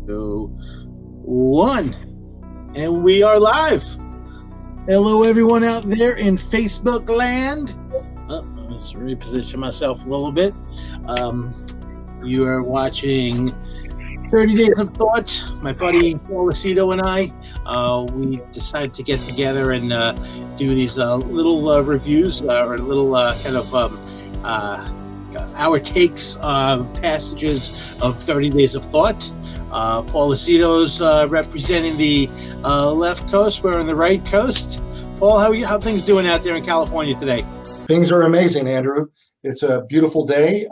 Two, one, and we are live. Hello, everyone out there in Facebook land. Let's reposition myself a little bit. You are watching 30 Days of Thought. My buddy Lucido and I, we decided to get together and do these little reviews or little our takes on passages of 30 Days of Thought. Paul Lucido's representing the left coast. We're on the right coast. Paul, how things doing out there in California today? Things are amazing, Andrew. It's a beautiful day.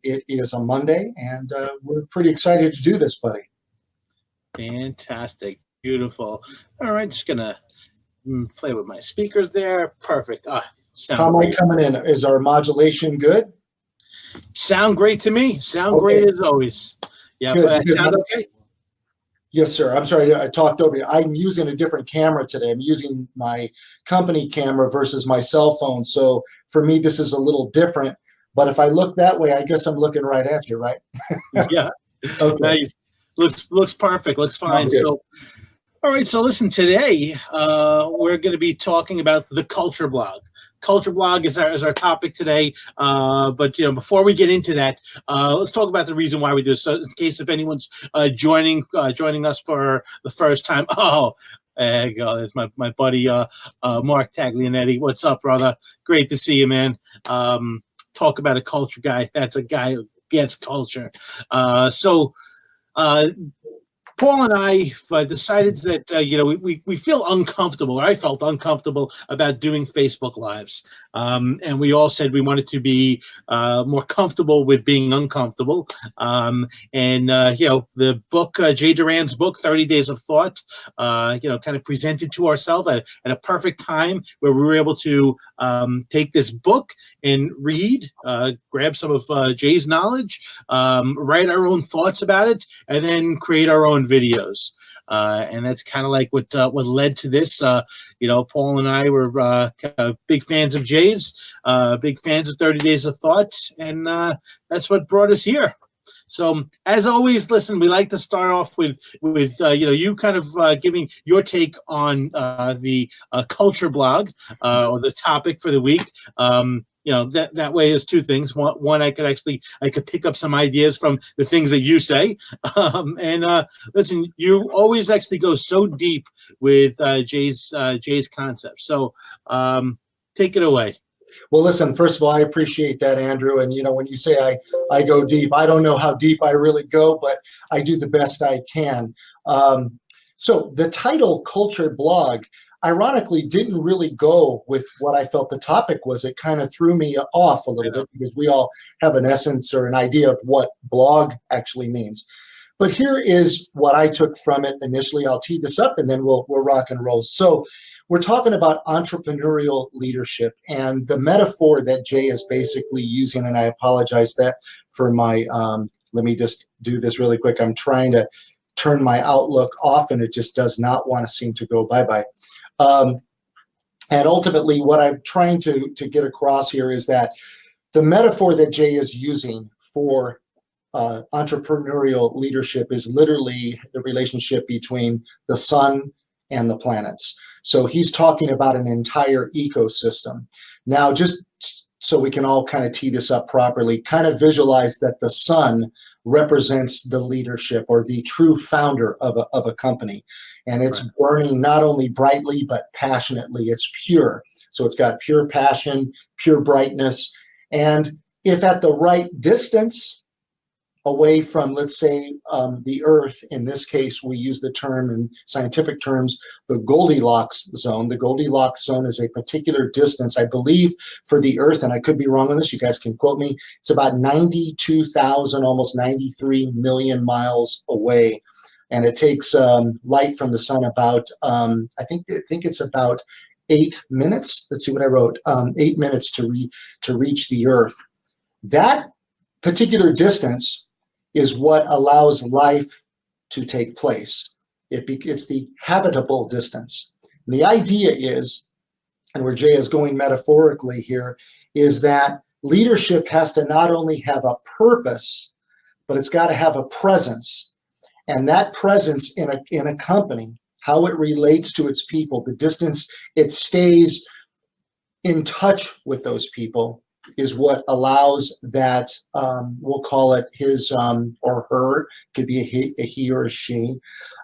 It is a Monday, and we're pretty excited to do this, buddy. Fantastic. Beautiful. All right, just going to play with my speakers there. Perfect. How am I coming in? Is our modulation good? Sound great to me. Sound great as always. Yeah, good. But I sound okay? Yes, sir. I'm sorry I talked over you. I'm using a different camera today. I'm using my company camera versus my cell phone. So for me, this is a little different. But if I look that way, I guess I'm looking right at you, right? Yeah. Okay. Nice. Looks perfect. Looks fine. So, all right. So listen, today we're going to be talking about the culture blog. Culture blog is our topic today. But before we get into that, let's talk about the reason why we do this. So in case if anyone's joining us for the first time, there you go. There's my buddy Mark Taglianetti. What's up, brother? Great to see you, man. Talk about a culture guy. That's a guy who gets culture. Paul and I decided that we feel uncomfortable. I felt uncomfortable about doing Facebook Lives, and we all said we wanted to be more comfortable with being uncomfortable. The book, Jay Duran's book, 30 Days of Thought, kind of presented to ourselves at a perfect time where we were able to take this book and read, grab some of Jay's knowledge, write our own thoughts about it, and then create our own videos. And that's kind of like what led to this. Paul and I were kind of big fans of Jay's, big fans of 30 Days of Thought, and that's what brought us here. So as always, listen, we like to start off with you kind of giving your take on the culture blog or the topic for the week. That way is two things. One, I could pick up some ideas from the things that you say. Listen, you always actually go so deep with Jay's concepts. So take it away. Well, listen, first of all, I appreciate that, Andrew. And, when you say I go deep, I don't know how deep I really go, but I do the best I can. So the title Culture Blog, ironically, didn't really go with what I felt the topic was. It kind of threw me off a little bit because we all have an essence or an idea of what blog actually means. But here is what I took from it initially. I'll tee this up and then we'll rock and roll. So we're talking about entrepreneurial leadership, and the metaphor that Jay is basically using, and I apologize that for my, let me just do this really quick. I'm trying to turn my Outlook off and it just does not want to seem to go bye-bye. And ultimately what I'm trying to get across here is that the metaphor that Jay is using for entrepreneurial leadership is literally the relationship between the sun and the planets. So he's talking about an entire ecosystem. Now, just so we can all kind of tee this up properly, kind of visualize that the sun represents the leadership or the true founder of a company. And it's burning not only brightly, but passionately. It's pure. So it's got pure passion, pure brightness. And if at the right distance away from, let's say, the Earth, in this case, we use the term in scientific terms, the Goldilocks zone. The Goldilocks zone is a particular distance, I believe, for the Earth, and I could be wrong on this, you guys can quote me, it's about 92,000, almost 93 million miles away. And it takes light from the sun about, I think it's about 8 minutes. Let's see what I wrote, 8 minutes to reach the Earth. That particular distance is what allows life to take place. It's the habitable distance. And the idea is, and where Jay is going metaphorically here, is that leadership has to not only have a purpose, but it's got to have a presence. And that presence in a company, how it relates to its people, the distance it stays in touch with those people, is what allows that, we'll call it his or her, could be a he or a she,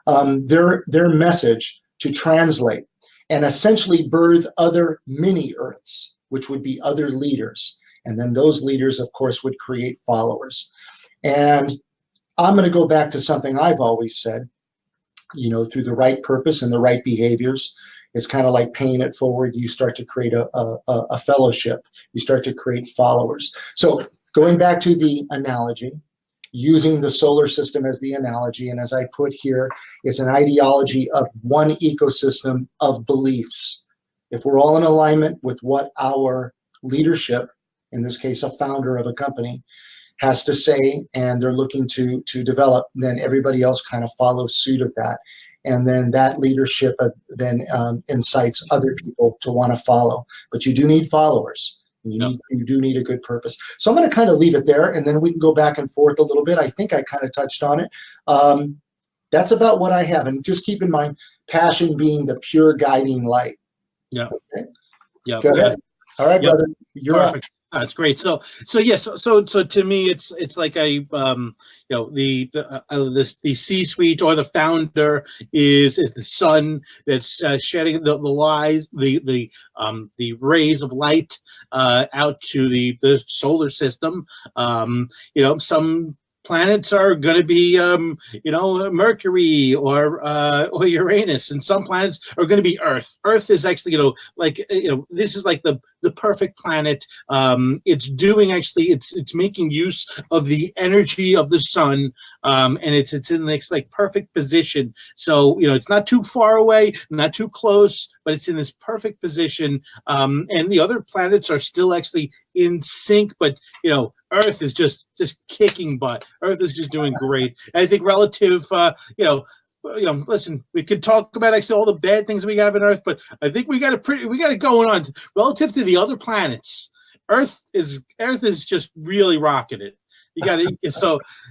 their message to translate and essentially birth other mini Earths, which would be other leaders. And then those leaders, of course, would create followers. And I'm going to go back to something I've always said, through the right purpose and the right behaviors. It's kind of like paying it forward. You start to create a fellowship. You start to create followers. So going back to the analogy, using the solar system as the analogy, and as I put here, it's an ideology of one ecosystem of beliefs. If we're all in alignment with what our leadership, in this case a founder of a company, has to say, and they're looking to develop, then everybody else kind of follows suit of that. And then that leadership then incites other people to want to follow. But you do need followers. You do need a good purpose. So I'm going to kind of leave it there, and then we can go back and forth a little bit. I think I kind of touched on it. That's about what I have. And just keep in mind, passion being the pure guiding light. Yeah. Okay? Yeah. Go ahead. All right, brother. You're perfect. Up. That's great. So yes. So to me, it's like the C-suite or the founder is the sun that's shedding the lies, the rays of light out to the solar system. Some planets are going to be, Mercury or Uranus, and some planets are going to be Earth. Earth is actually, this is like the perfect planet. It's doing it's making use of the energy of the sun, and it's in this like perfect position. So it's not too far away, not too close, but it's in this perfect position. And the other planets are still actually in sync, but Earth is just kicking butt. Earth is just doing great. And I think relative, listen, we could talk about actually all the bad things we have in Earth, but I think we got it going on relative to the other planets. Earth is just really rocking it. You got to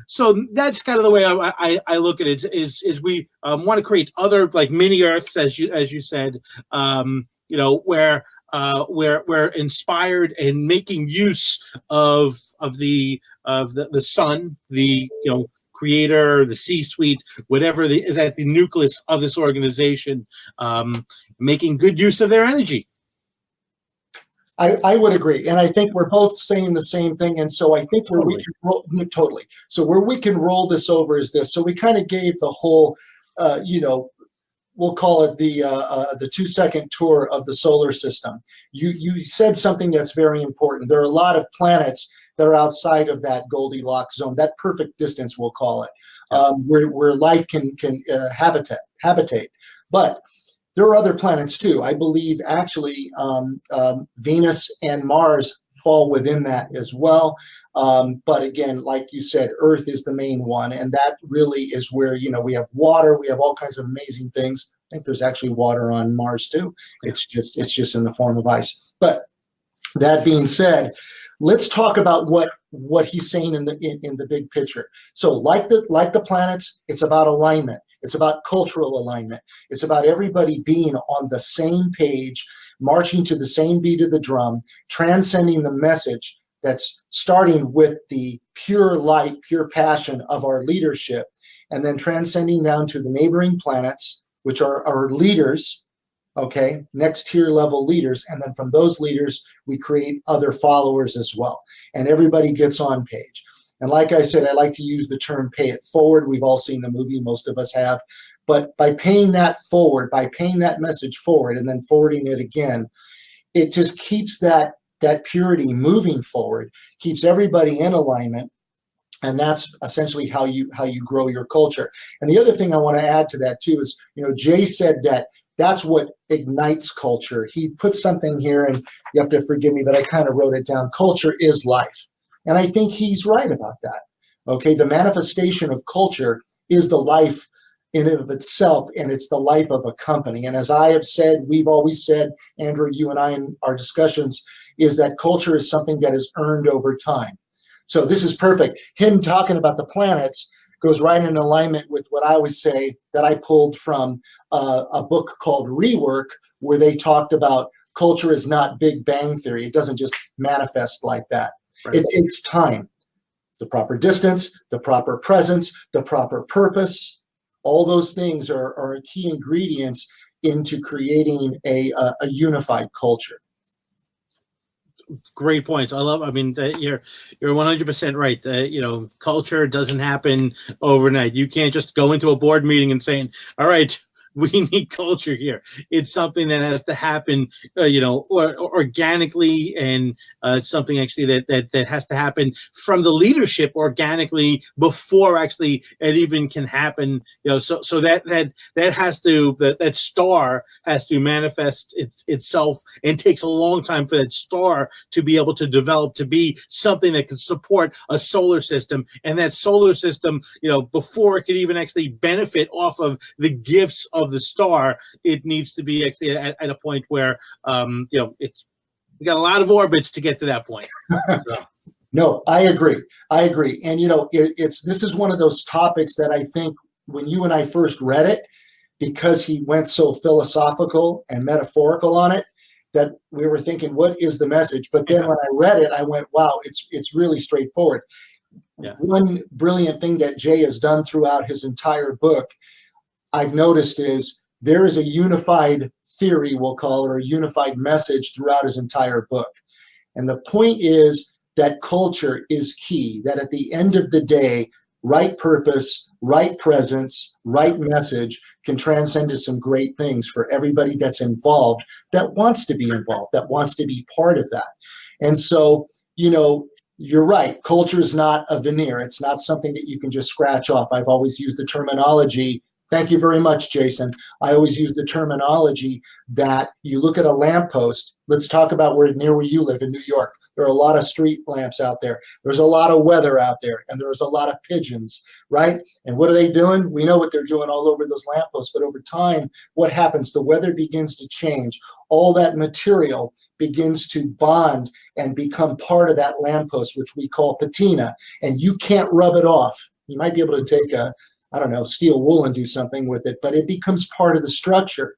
so that's kind of the way I look at it. Is we want to create other like mini Earths, as you said, where we're inspired and making use of the sun, the creator, the C-suite, whatever is at the nucleus of this organization, making good use of their energy. I would agree, and I think we're both saying the same thing. And so I think where we can roll, totally. So where we can roll this over is this. So we kind of gave the whole, we'll call it the 2-second tour of the solar system. You said something that's very important. There are a lot of planets that are outside of that Goldilocks zone, that perfect distance, we'll call it, where life can habitate. But there are other planets too. I believe actually Venus and Mars fall within that as well. But again, like you said, Earth is the main one, and that really is where we have water, we have all kinds of amazing things. I think there's actually water on Mars too. It's just in the form of ice. But that being said, let's talk about what he's saying in the big picture. So like the planets, it's about alignment. It's about cultural alignment. It's about everybody being on the same page, marching to the same beat of the drum, transcending the message that's starting with the pure light, pure passion of our leadership, and then transcending down to the neighboring planets, which are our leaders, okay, next tier level leaders. And then from those leaders, we create other followers as well. And everybody gets on page. And like I said, I like to use the term pay it forward. We've all seen the movie, most of us have. But by paying that forward, by paying that message forward and then forwarding it again, it just keeps that purity moving forward, keeps everybody in alignment. And that's essentially how you grow your culture. And the other thing I want to add to that too is, Jay said that's what ignites culture. He put something here, and you have to forgive me, but I kind of wrote it down. Culture is life. And I think he's right about that. Okay, the manifestation of culture is the life in and of itself, and it's the life of a company. And as I have said, we've always said, Andrew, you and I in our discussions, is that culture is something that is earned over time. So this is perfect. Him talking about the planets, goes right in alignment with what I always say that I pulled from a book called Rework, where they talked about culture is not Big Bang Theory. It doesn't just manifest like that. Right. It takes time, the proper distance, the proper presence, the proper purpose. All those things are key ingredients into creating a unified culture. Great points. I mean, you're 100% right. Culture doesn't happen overnight. You can't just go into a board meeting and saying, all right, we need culture here. It's something that has to happen, organically, and it's something actually that has to happen from the leadership organically before actually it even can happen. So that has to, that star has to manifest itself, and takes a long time for that star to be able to develop to be something that can support a solar system, and that solar system, before it could even actually benefit off of the gifts of the star, it needs to be actually at a point where we got a lot of orbits to get to that point. So. No, I agree. And this is one of those topics that I think when you and I first read it, because he went so philosophical and metaphorical on it, that we were thinking, what is the message? But then when I read it, I went, wow, it's really straightforward. Yeah. One brilliant thing that Jay has done throughout his entire book, I've noticed, is there is a unified theory, we'll call it, or a unified message throughout his entire book. And the point is that culture is key, that at the end of the day, right purpose, right presence, right message can transcend to some great things for everybody that's involved, that wants to be involved, that wants to be part of that. And so, you're right. Culture is not a veneer. It's not something that you can just scratch off. I've always used the terminology. Thank you very much, Jason. I always use the terminology that you look at a lamppost. Let's talk about where you live in New York. There are a lot of street lamps out there. There's a lot of weather out there, and there's a lot of pigeons, right? And what are they doing? We know what they're doing all over those lampposts, but over time, what happens? The weather begins to change. All that material begins to bond and become part of that lamppost, which we call patina, and you can't rub it off. You might be able to take steel wool and do something with it, but it becomes part of the structure.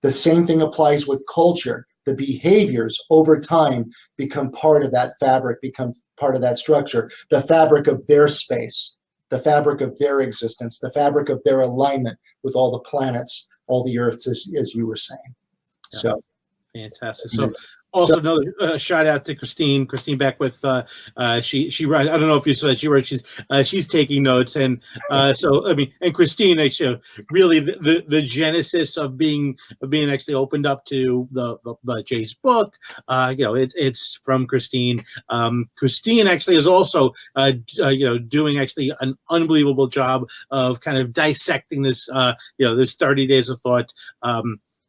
The same thing applies with culture. The behaviors over time become part of that fabric, become part of that structure, the fabric of their space, the fabric of their existence, the fabric of their alignment with all the planets, all the earths, as you were saying. Yeah. So fantastic. So also another shout out to Christine Beckwith. She writes, I don't know if you saw, she wrote, she's taking notes, and and Christine, actually, really the genesis of being actually opened up to the Jay's book. It's from Christine. Christine actually is also doing actually an unbelievable job of kind of dissecting this this 30 days of thought.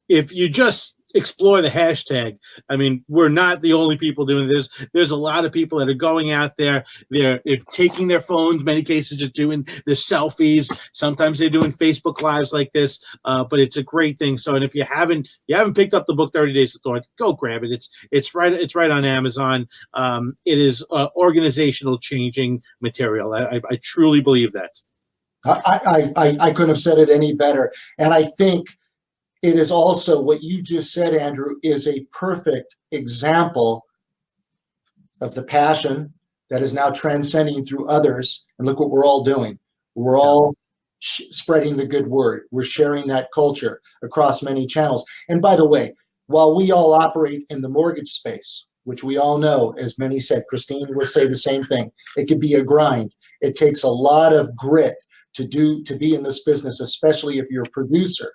If you just explore the hashtag, I mean, we're not the only people doing this. There's a lot of people that are going out there. They're taking their phones, many cases just doing the selfies. Sometimes they're doing Facebook Lives like this, but it's a great thing. So, and if you haven't picked up the book 30 Days of Thought, go grab it. It's right on Amazon. It is organizational changing material. I truly believe that. I couldn't have said it any better. And I think it is also what you just said, Andrew, is a perfect example of the passion that is now transcending through others. And look what we're all doing. We're all spreading the good word. We're sharing that culture across many channels. And by the way, while we all operate in the mortgage space, which we all know, as many said, Christine will say the same thing, it could be a grind. It takes a lot of grit to be in this business, especially if you're a producer.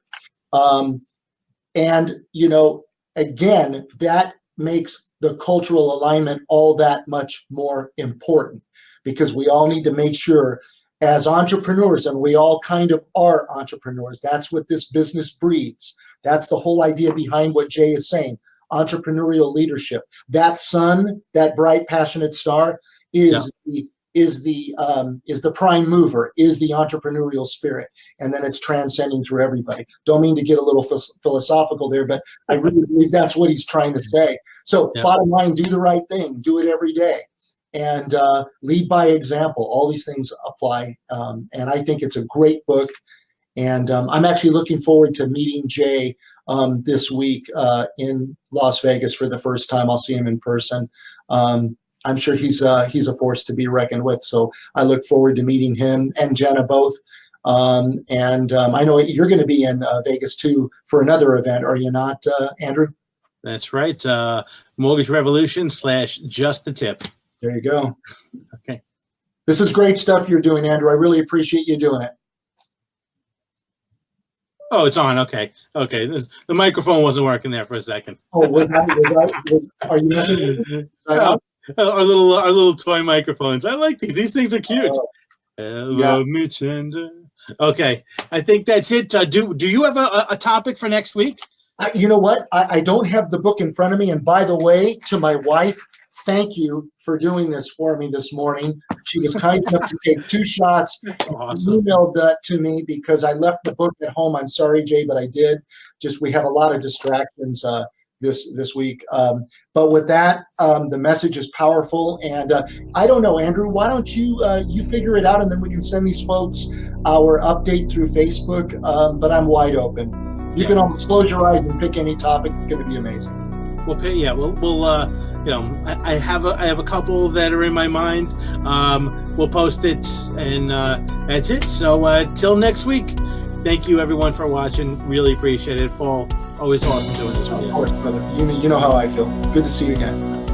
Again, that makes the cultural alignment all that much more important, because we all need to make sure as entrepreneurs, and we all kind of are entrepreneurs. That's what this business breeds. That's the whole idea behind what Jay is saying, entrepreneurial leadership. That sun, that bright, passionate star is the prime mover, is the entrepreneurial spirit, and then it's transcending through everybody. Don't mean to get a little philosophical there, but I really believe that's what he's trying to say. So bottom line, do the right thing, do it every day. and lead by example. All these things apply, and I think it's a great book. And I'm actually looking forward to meeting Jay this week in Las Vegas for the first time. I'll see him in person. I'm sure he's a force to be reckoned with. So I look forward to meeting him and Jenna both. And I know you're going to be in Vegas too for another event, are you not, Andrew? That's right. Mortgage Revolution / Just the Tip. There you go. Okay. This is great stuff you're doing, Andrew. I really appreciate you doing it. Oh, it's on. Okay. Okay. The microphone wasn't working there for a second. Oh, are you messing? Our little toy microphones. I like these. These things are cute. Hello, Mitch and okay. I think that's it. Do you have a topic for next week? You know what? I don't have the book in front of me. And by the way, to my wife, thank you for doing this for me this morning. She was kind enough to take 2 shots. Awesome. Emailed that to me because I left the book at home. I'm sorry, Jay, but I did. Just we have a lot of distractions this week. But with that, the message is powerful. And I don't know, Andrew, why don't you figure it out, and then we can send these folks our update through Facebook. But I'm wide open. You can almost close your eyes and pick any topic. It's going to be amazing. We'll I have a couple that are in my mind. We'll post it, and that's it. So till next week, thank you everyone for watching. Really appreciate it, Paul. Always awesome doing this with you. Of course, brother. You know how I feel. Good to see you again.